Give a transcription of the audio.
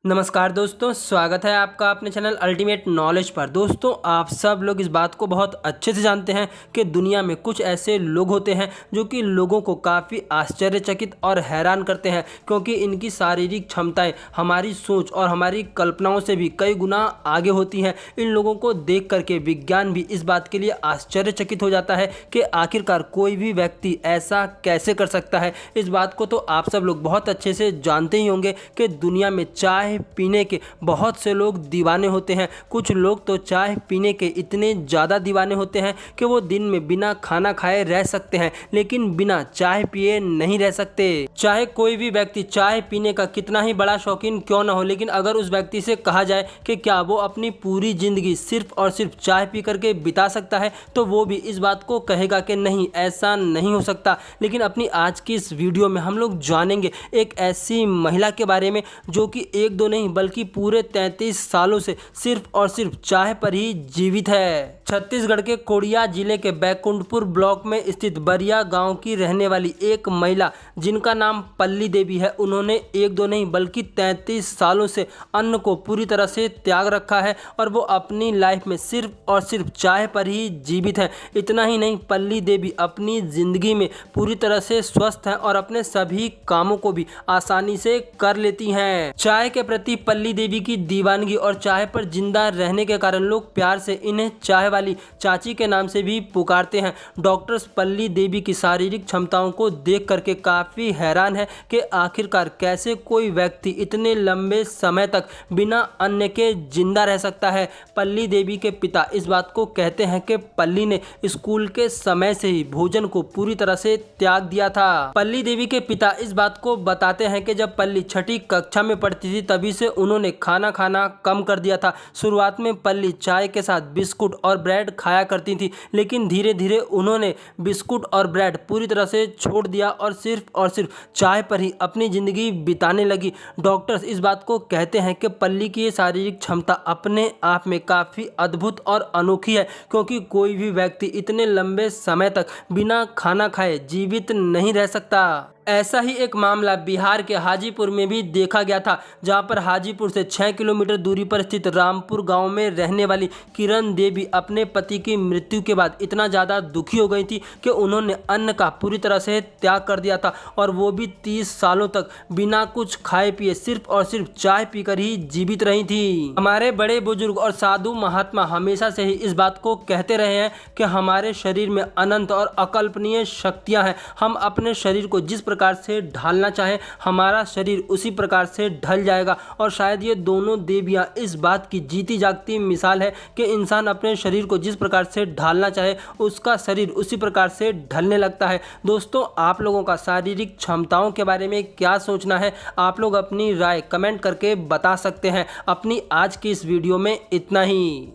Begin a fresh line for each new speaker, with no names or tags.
नमस्कार दोस्तों, स्वागत है आपका अपने चैनल अल्टीमेट नॉलेज पर। दोस्तों, आप सब लोग इस बात को बहुत अच्छे से जानते हैं कि दुनिया में कुछ ऐसे लोग होते हैं जो कि लोगों को काफ़ी आश्चर्यचकित और हैरान करते हैं, क्योंकि इनकी शारीरिक क्षमताएं हमारी सोच और हमारी कल्पनाओं से भी कई गुना आगे होती हैं। इन लोगों को देख करके विज्ञान भी इस बात के लिए आश्चर्यचकित हो जाता है कि आखिरकार कोई भी व्यक्ति ऐसा कैसे कर सकता है। इस बात को तो आप सब लोग बहुत अच्छे से जानते ही होंगे कि दुनिया में चाय पीने के बहुत से लोग दीवाने होते हैं। कुछ लोग तो चाय पीने के इतने ज़्यादा दीवाने होते हैं कि वो दिन में बिना खाना खाए रह सकते हैं, लेकिन बिना चाय पिए नहीं रह सकते। चाहे कोई भी व्यक्ति चाय पीने का कितना ही बड़ा शौकीन क्यों ना हो, लेकिन अगर उस व्यक्ति से कहा जाए कि क्या वो अपनी पूरी ज़िंदगी सिर्फ और सिर्फ चाय पी करके बिता सकता है, तो वो भी इस बात को कहेगा कि नहीं, ऐसा नहीं हो सकता। लेकिन अपनी आज की इस वीडियो में हम लोग जानेंगे एक ऐसी महिला के बारे में जो कि एक दो नहीं बल्कि पूरे 33 सालों से सिर्फ और सिर्फ चाय पर ही जीवित है। छत्तीसगढ़ के कोरिया जिले के बैकुंठपुर ब्लॉक में स्थित बरिया गांव की रहने वाली एक महिला जिनका नाम पल्ली देवी है, उन्होंने एक दो नहीं बल्कि 33 सालों से अन्न को पूरी तरह से त्याग रखा है और वो अपनी लाइफ में सिर्फ और सिर्फ चाय पर ही जीवित है। इतना ही नहीं, पल्ली देवी अपनी जिंदगी में पूरी तरह से स्वस्थ हैं और अपने सभी कामों को भी आसानी से कर लेती हैं। चाय के प्रति पल्ली देवी की दीवानगी और चाय पर जिंदा रहने के कारण लोग प्यार से इन्हें चाय वाली चाची के नाम से भी पुकारते हैं। डॉक्टर्स पल्ली देवी की शारीरिक क्षमताओं को देख करके काफ़ी हैरान है कि आखिरकार कैसे कोई व्यक्ति इतने लंबे समय तक बिना अन्न के जिंदा रह सकता है। पल्ली देवी के पिता इस बात को कहते हैं कि पल्ली ने स्कूल के समय से ही भोजन को पूरी तरह से त्याग दिया था। पल्ली देवी के पिता इस बात को बताते हैं कि जब पल्ली छठी कक्षा में पढ़ती थी तभी से उन्होंने खाना खाना कम कर दिया था। शुरुआत में पल्ली चाय के साथ बिस्कुट और ब्रेड खाया करती थी, लेकिन धीरे धीरे उन्होंने बिस्कुट और ब्रेड पूरी तरह से छोड़ दिया और सिर्फ चाय पर ही अपनी ज़िंदगी बिताने लगी। डॉक्टर्स इस बात को कहते हैं कि पल्ली की ये शारीरिक क्षमता अपने आप में काफ़ी अद्भुत और अनोखी है, क्योंकि कोई भी व्यक्ति इतने लंबे समय तक बिना खाना खाए जीवित नहीं रह सकता। ऐसा ही एक मामला बिहार के हाजीपुर में भी देखा गया था, जहां पर हाजीपुर से 6 किलोमीटर दूरी पर स्थित रामपुर गांव में रहने वाली किरण देवी अपने पति की मृत्यु के बाद इतना ज़्यादा दुखी हो गई थी कि उन्होंने अन्न का पूरी तरह से त्याग कर दिया था और वो भी 30 सालों तक बिना कुछ खाए पिए सिर्फ और सिर्फ चाय पीकर ही जीवित रही थी। हमारे बड़े बुजुर्ग और साधु महात्मा हमेशा से ही इस बात को कहते रहे हैं कि हमारे शरीर में अनंत और अकल्पनीय शक्तियाँ हैं। हम अपने शरीर को जिस प्रकार से ढालना चाहे, हमारा शरीर उसी प्रकार से ढल जाएगा। और शायद ये दोनों देवियां इस बात की जीती जागती मिसाल है कि इंसान अपने शरीर को जिस प्रकार से ढालना चाहे, उसका शरीर उसी प्रकार से ढलने लगता है। दोस्तों, आप लोगों का शारीरिक क्षमताओं के बारे में क्या सोचना है? आप लोग अपनी राय कमेंट करके बता सकते हैं। अपनी आज की इस वीडियो में इतना ही।